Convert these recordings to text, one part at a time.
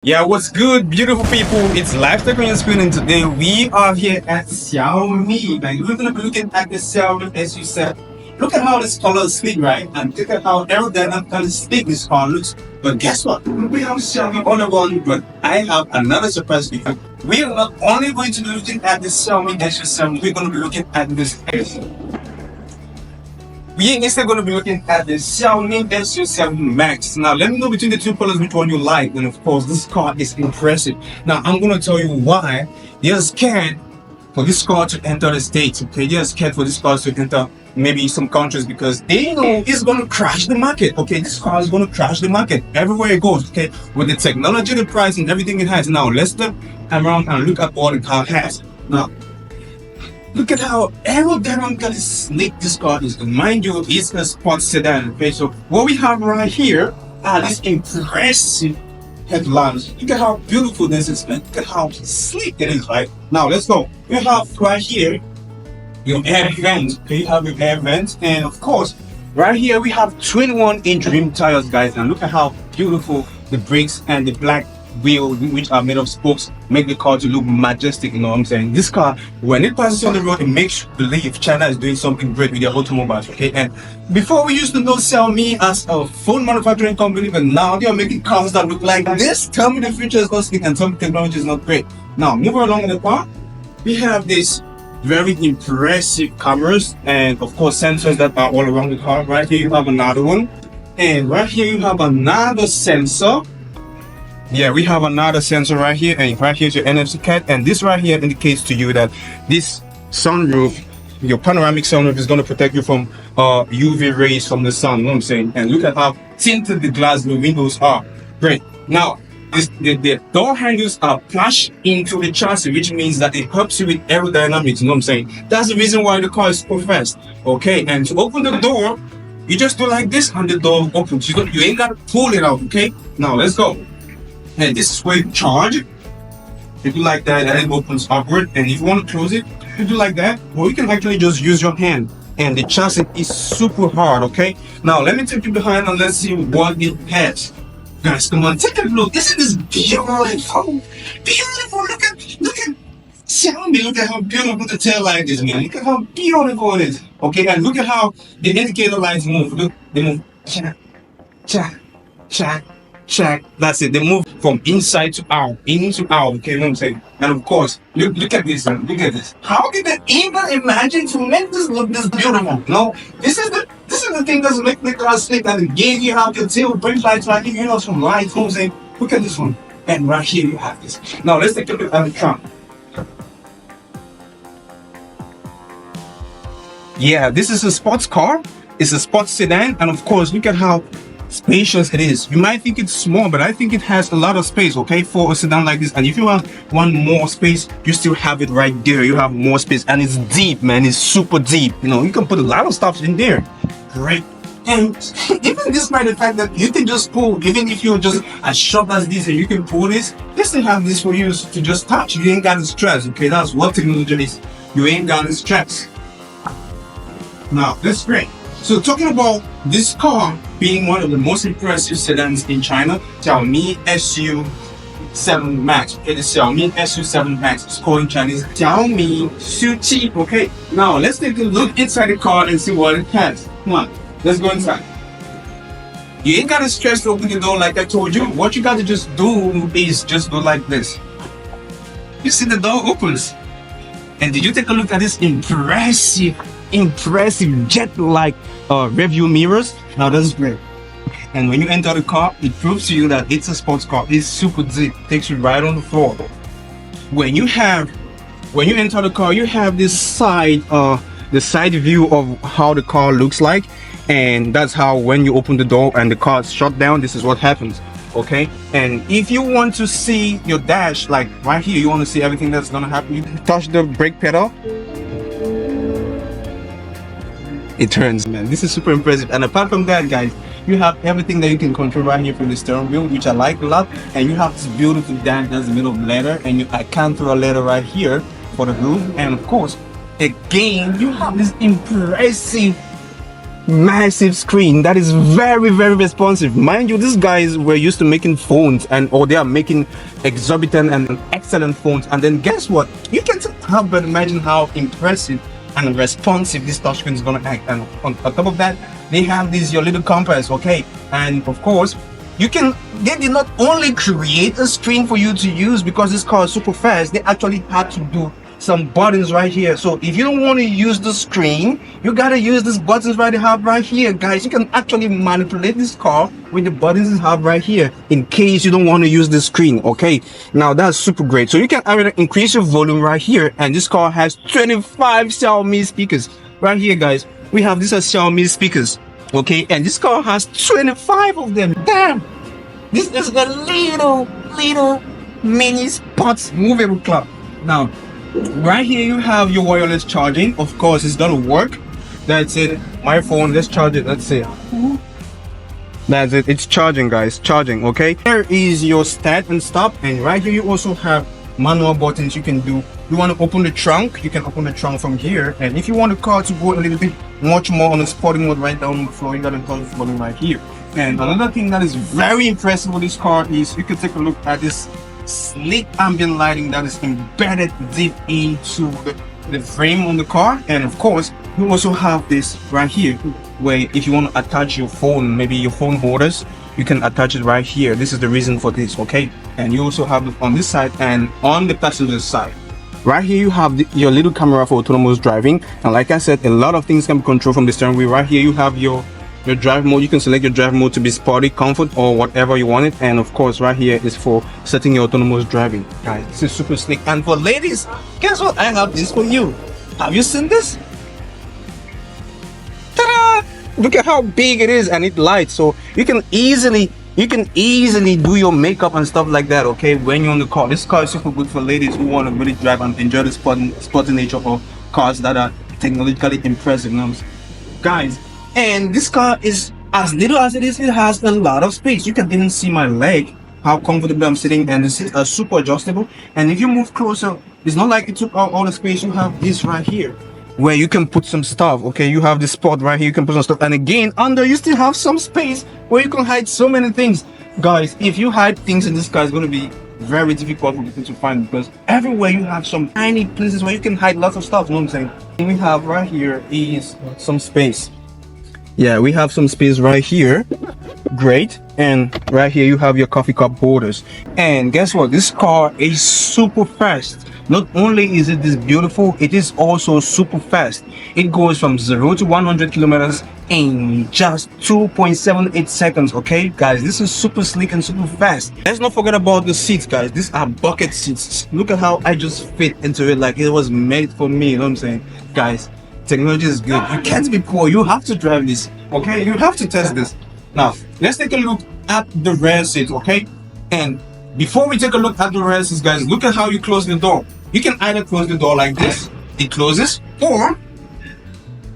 Yeah, what's good, beautiful people? It's Lifestyle on your screen, and today we are here at Xiaomi. And we're gonna be looking at the Xiaomi SU7. Look at how this color is sleek, right? And look at how aerodynamically sleek this car looks. But guess what? We have Xiaomi on the run, but I have another surprise for you. We are not only going to be looking at the Xiaomi SU7, we're gonna be looking at this. We are instead going to be looking at the Xiaomi SU7max. Now, let me know between the two colors which one you like. And of course, this car is impressive. Now, I'm going to tell you why they're scared for this car to enter the States. Okay, they're scared for this car to enter maybe some countries because they know it's going to crash the market. Okay, this car is going to crash the market everywhere it goes. Okay, with the technology, the price, and everything it has. Now, let's look around and look at what the car has. Now, look at how aerodynamically sleek this car is. And mind you, it's a sports sedan. Okay, so what we have right here are these impressive headlamps. Look at how beautiful this is, man. Look at how sleek it is, right? Now let's go. We have right here your air vents. Okay, you have your air vents, and of course, right here we have 21-inch rim tires, guys. And look at how beautiful the brakes and the black wheel, which are made of spokes, make the car to look majestic. You know what I'm saying? This car, when it passes on the road, it makes you believe China is doing something great with their automobiles. Okay, and before we used to know Xiaomi as a phone manufacturing company, but now they are making cars that look like this. Tell me the future is not slick and tell me technology is not great. Now moving along in the car, we have this very impressive cameras and of course sensors that are all around the car. Right here you have another one, and right here you have another sensor. Yeah, we have another sensor right here, and right here is your NFC card, and this right here indicates to you that this sunroof, your panoramic sunroof, is going to protect you from UV rays from the sun. You know what I'm saying? And look at how tinted the glass, the windows are. Great. Now, the door handles are plush into the chassis, which means that it helps you with aerodynamics. You know what I'm saying? That's the reason why the car is so fast. Okay, and to open the door, you just do like this, and the door opens. You ain't got to pull it out. Okay. Now let's go. And this is where you charge. You do like that, and it opens upward. And if you want to close it, you do like that. Or you can actually just use your hand. And the chassis is super hard, okay? Now, let me take you behind and let's see what it has. Guys, come on, take a look. Isn't this beautiful? Beautiful. Look at Xiaomi. Look at how beautiful the tail light is, man. Look at how beautiful it is. Okay, and look at how the indicator lights move. Look, they move. Check. Check. That's it. They move from inside to out, in to out. Okay, you know what I'm saying? And of course, look at this. Look at this. How did they even imagine to make this look this beautiful? No, this is the thing that's make the car sleek, and it gave you how to tell brake lights right here. You know, some lights. You know what I'm saying? Look at this one. And right here you have this. Now let's take a look at the trunk. Yeah, this is a sports car. It's a sports sedan, and of course, look at how spacious it is. You might think it's small, but I think it has a lot of space, okay, for a sedan like this. And if you want more space, you still have it right there. You have more space, and it's deep, man. It's super deep. You know, you can put a lot of stuff in there. Great. And even despite the fact that you can just pull, even if you're just as short as this and you can pull this, they still have this for you to just touch. You ain't got to stress, okay? That's what technology is. You ain't got to stress. Now, that's great. So talking about this car being one of the most impressive sedans in China, Xiaomi SU7max. Okay, the Xiaomi SU7max is called in Chinese XIAOMI SU7. Okay, now let's take a look inside the car and see what it has. Come on, let's go inside. You ain't gotta stress to open the door like I told you. What you gotta just do is just go like this. You see the door opens. And did you take a look at this impressive jet-like rear-view mirrors? Now that's great. And when you enter the car, it proves to you that it's a sports car. It's super deep, takes you right on the floor. When you enter the car, you have this the side view of how the car looks like, and that's how when you open the door and the car is shut down, this is what happens. Okay, and if you want to see your dash, like right here, you want to see everything that's gonna happen, you touch the brake pedal, it turns, man. This is super impressive. And apart from that, guys, you have everything that you can control right here from the steering wheel, which I like a lot. And you have this beautiful dash that's made of leather, and I can throw a leather right here for the roof. And of course, again, you have this impressive massive screen that is very, very responsive. Mind you, these guys were used to making phones or they are making exorbitant and excellent phones, and then guess what, you can help but imagine how impressive and responsive this touchscreen is going to act. And on top of that, they have this your little compass, okay, and of course they did not only create a screen for you to use because this car is super fast, they actually had to do some buttons right here. So if you don't want to use the screen, you gotta use these buttons right here, guys. You can actually manipulate this car with the buttons you have right here in case you don't want to use the screen. Okay, now that's super great. So you can either increase your volume right here, and this car has 25 Xiaomi speakers right here, guys. We have these are Xiaomi speakers, okay, and this car has 25 of them. Damn, this is a little mini sports movable club. Now right here you have your wireless charging. Of course it's gonna work. That's it. My phone, let's charge it. Let's see. That's it. It's charging, guys. Charging. Okay, here is your start and stop, and right here you also have manual buttons you can do. You want to open the trunk, you can open the trunk from here, and if you want the car to go a little bit much more on the sporty mode right down the floor, you got a control button right here. And another thing that is very impressive with this car is you can take a look at this sleek ambient lighting that is embedded deep into the frame on the car. And of course you also have this right here where if you want to attach your phone, maybe your phone holders, you can attach it right here. This is the reason for this, okay? And you also have it on this side and on the passenger side. Right here you have your little camera for autonomous driving, and like I said, a lot of things can be controlled from the steering wheel. Right here you have your drive mode. You can select your drive mode to be sporty, comfort, or whatever you want it. And of course right here is for setting your autonomous driving. Guys, this is super slick. And for ladies, guess what, I have this for you. Have you seen this? Ta-da! Look at how big it is, and it lights, so you can easily do your makeup and stuff like that, okay, when you're on the car. This car is super good for ladies who want to really drive and enjoy the sporty nature of cars that are technologically impressive, you know, guys. And this car is, as little as it is, it has a lot of space. You can even see my leg, how comfortable I'm sitting, and the seats are super adjustable. And if you move closer, it's not like it took out all the space. You have this right here where you can put some stuff, okay? You have this spot right here, you can put some stuff, and again under you still have some space where you can hide so many things. Guys, if you hide things in this car, it's going to be very difficult for people to find, because everywhere you have some tiny places where you can hide lots of stuff, you know what I'm saying? And we have right here is some space. Yeah, we have some space right here. Great. And right here you have your coffee cup holders. And guess what, this car is super fast. Not only is it this beautiful, it is also super fast. It goes from 0 to 100 kilometers in just 2.78 seconds. Okay guys, this is super sleek and super fast. Let's not forget about the seats, guys. These are bucket seats. Look at how I just fit into it like it was made for me, you know what I'm saying? Guys, technology is good. You can't be poor, you have to drive this, okay? You have to test this. Now let's take a look at the rear seat, okay? And before we take a look at the rear seats, guys, look at how you close the door. You can either close the door like this, it closes, or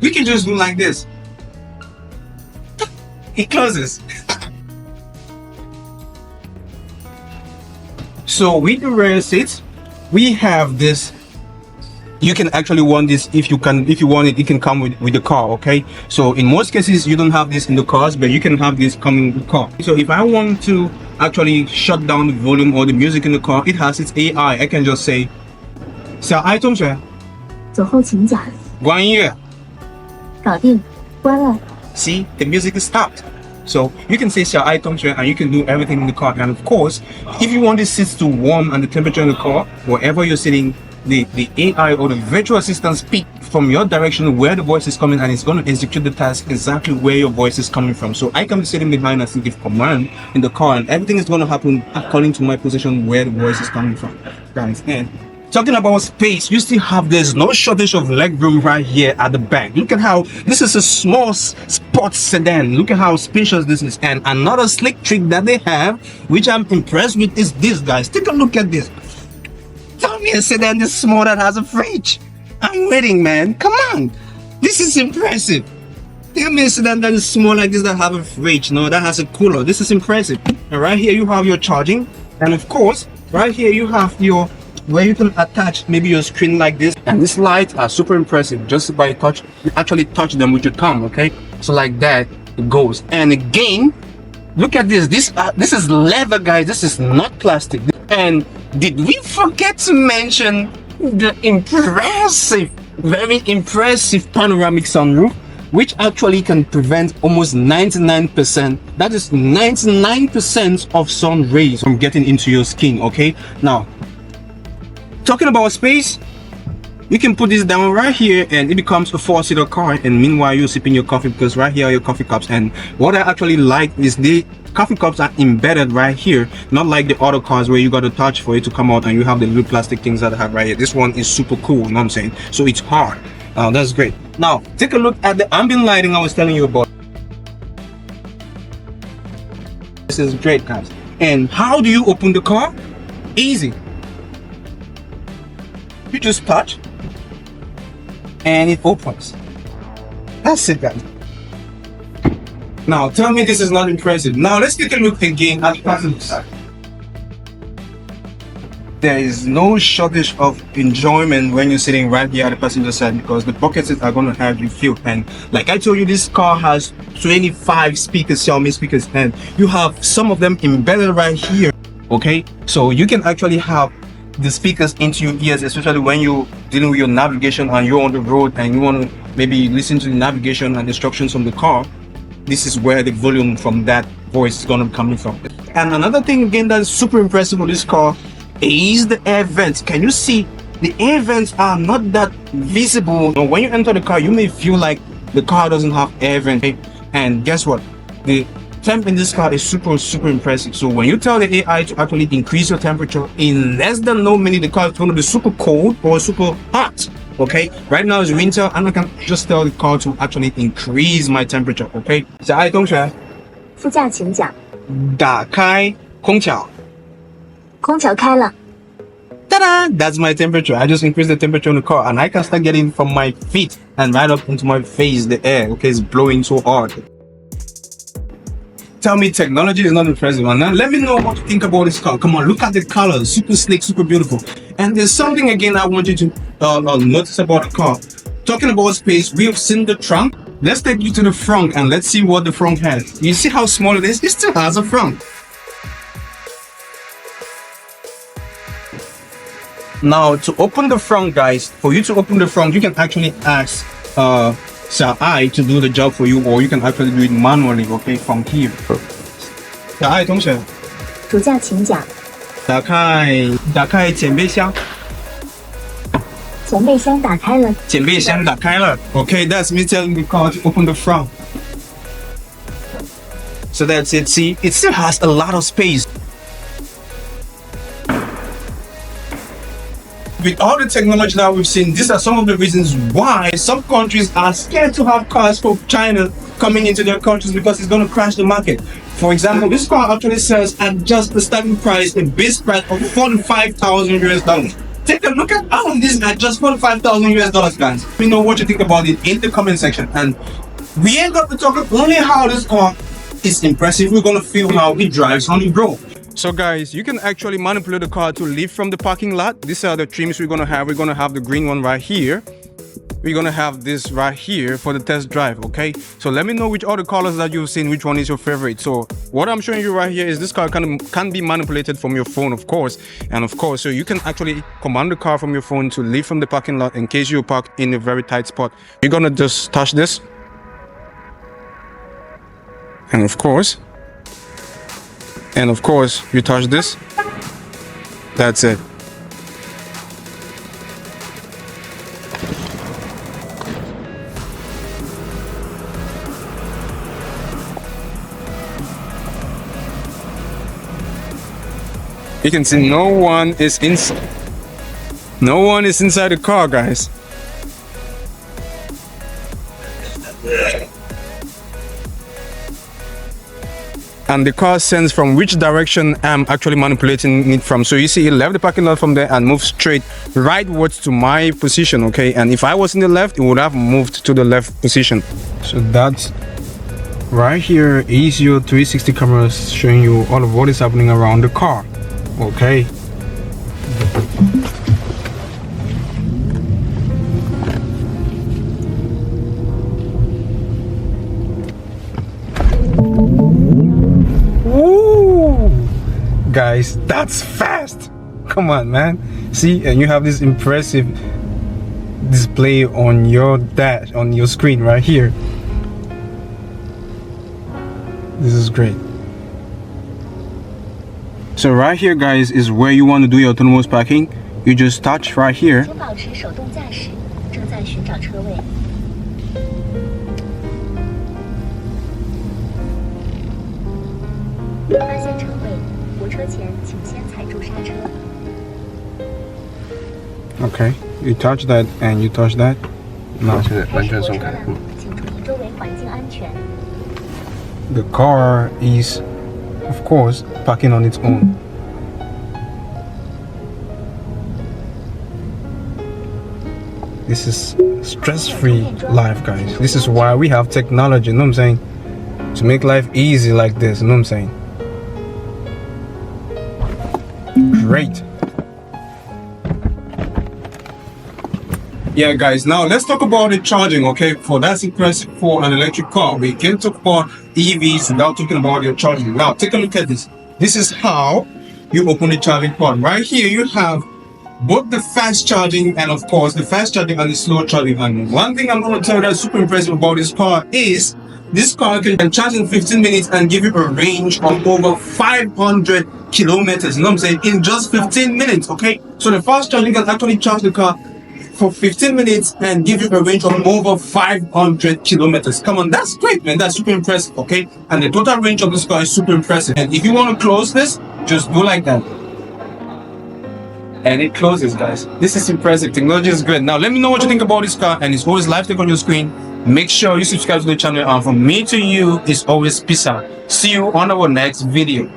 we can just do like this, it closes. So with the rear seats, we have this. You can actually want this if you want it can come with the car, okay? So in most cases you don't have this in the cars, but you can have this coming in the car. So if I want to actually shut down the volume or the music in the car, it has its AI. I can just say 小爱同学走后请讲关音乐搞定关了 See, the music is stopped. So you can say 小爱同学 and you can do everything in the car. And of course, if you want the seats to warm and the temperature in the car, wherever you're sitting, the AI or the virtual assistant speak from your direction where the voice is coming, and it's going to execute the task exactly where your voice is coming from. So I can be sitting behind and give command in the car, and everything is going to happen according to my position where the voice is coming from, guys. And talking about space, you still have, there's no shortage of leg room right here at the back. Look at how this is a small sports sedan. Look at how spacious this is. And another slick trick that they have, which I'm impressed with, is this, guys. Take a look at this. Tell me a sedan this small that has a fridge. I'm waiting, man. Come on, this is impressive. Tell me a sedan that is small like this that have a fridge, no, that has a cooler. This is impressive. And right here you have your charging, and of course right here you have your where you can attach maybe your screen like this. And these lights are super impressive. Just by touch, you actually touch them with your thumb, okay? So like that, it goes. And again, look at this. This is leather, guys. This is not plastic. And did we forget to mention the impressive, very impressive panoramic sunroof, which actually can prevent almost 99%, that is 99% of sun rays from getting into your skin, okay? Now, talking about space, you can put this down right here and it becomes a 4-seater car, and meanwhile you're sipping your coffee, because right here are your coffee cups. And what I actually like is the coffee cups are embedded right here, not like the other cars where you got to touch for it to come out and you have the little plastic things that I have right here. This one is super cool, you know what I'm saying? So it's hard. That's great. Now take a look at the ambient lighting I was telling you about. This is great, guys. And how do you open the car? Easy. You just touch and it opens. That's it, guys. Now tell me this is not impressive. Now let's take a look again at the passenger side. There is no shortage of enjoyment when you're sitting right here at the passenger side, because the bucket seats are going to have you feel. And like I told you, this car has 25 speakers, Xiaomi speakers, and you have some of them embedded right here, okay? So you can actually have the speakers into your ears, especially when you're dealing with your navigation and you're on the road and you want to maybe listen to the navigation and instructions from the car. This is where the volume from that voice is going to be coming from. And another thing again that is super impressive with this car is the air vents. Can you see the air vents are not that visible? Now, when you enter the car, you may feel like the car doesn't have air vent. And guess what? The temp in this car is super impressive. So when you tell the AI to actually increase your temperature, in less than no minute the car is going to be super cold or super hot. Okay, right now it's winter and I can just tell the car to actually increase my temperature. Okay, 小爱同学，副驾请讲。打开空调。空调开了。 Ta-da! That's my temperature. I just increased the temperature on the car and I can start getting from my feet and right up into my face the air. Okay, it's blowing so hard. Tell me technology is not impressive. And now let me know what you think about this car. Come on, look at the colors. Super slick, super beautiful. And there's something again I want you to notice about the car. Talking about space, we've seen the trunk. Let's take you to the front and let's see what the front has. You see how small it is? It still has a front. Now to open the front, guys, for you to open the front, you can actually ask Xiao Ai to do the job for you, or you can actually do it manually, okay, from here. 小爱同学，主驾请讲。打开前备箱。前备箱打开了。前备箱打开了。Okay, that's me telling the car to open the front. So that's it. See, it still has a lot of space. With all the technology that we've seen, these are some of the reasons why some countries are scared to have cars from China coming into their countries, because it's going to crash the market. For example, this car actually sells at just the starting price, the base price of $45,000 US. Take a look at all of this at just $45,000 US, guys. Let me know what you think about it in the comment section. And we ain't got to talk only how this car is impressive. We're going to feel how it drives on the road. So guys, you can actually manipulate the car to leave from the parking lot. These are the trims we're going to have. We're going to have the green one right here. We're going to have this right here for the test drive, okay? So let me know which other colors that you've seen, which one is your favorite. So what I'm showing you right here is this car can be manipulated from your phone, of course. And of course, so you can actually command the car from your phone to leave from the parking lot in case you park in a very tight spot. You're going to just touch this. And of course, you touch this. That's it. You can see no one is inside the car, guys. And the car sends from which direction I'm actually manipulating it from. So you see it left the parking lot from there and moved straight rightwards to my position, okay? And if I was in the left, it would have moved to the left position. So that's right here is your 360 cameras showing you all of what is happening around the car, okay? guys, that's fast. Come on, man. See, and you have this impressive display on your dash, on your screen right here. This is great. So right here, guys, is where you want to do your autonomous parking. You just touch right here. 请保持手动驾驶，正在寻找车位。发现车位，泊车前请先踩住刹车。 Okay, you touch that and you touch that. Now 现在完全松开。请注意周围环境安全。 the car is, of course, parking on its own. This is stress-free life, guys. This is why we have technology, you know what I'm saying? To make life easy like this, you know what I'm saying? Great. Yeah, guys, now let's talk about the charging, okay? For that's impressive for an electric car. We can talk about EVs without talking about your charging. Now, take a look at this. This is how you open the charging port. Right here, you have both the fast charging and, of course, the fast charging and the slow charging. And one thing I'm going to tell you that's super impressive about this car is this car can charge in 15 minutes and give you a range of over 500 kilometers. You know what I'm saying? In just 15 minutes, okay? So the fast charging can actually charge the car for 15 minutes and give you a range of over 500 kilometers. Come on, that's great, man. That's super impressive, okay? And the total range of this car is super impressive. And if you want to close this, just do like that. And it closes, guys. This is impressive. Technology is great. Now, let me know what you think about this car. And it's always live take on your screen. Make sure you subscribe to the channel. And from me to you, it's always peace out. See you on our next video.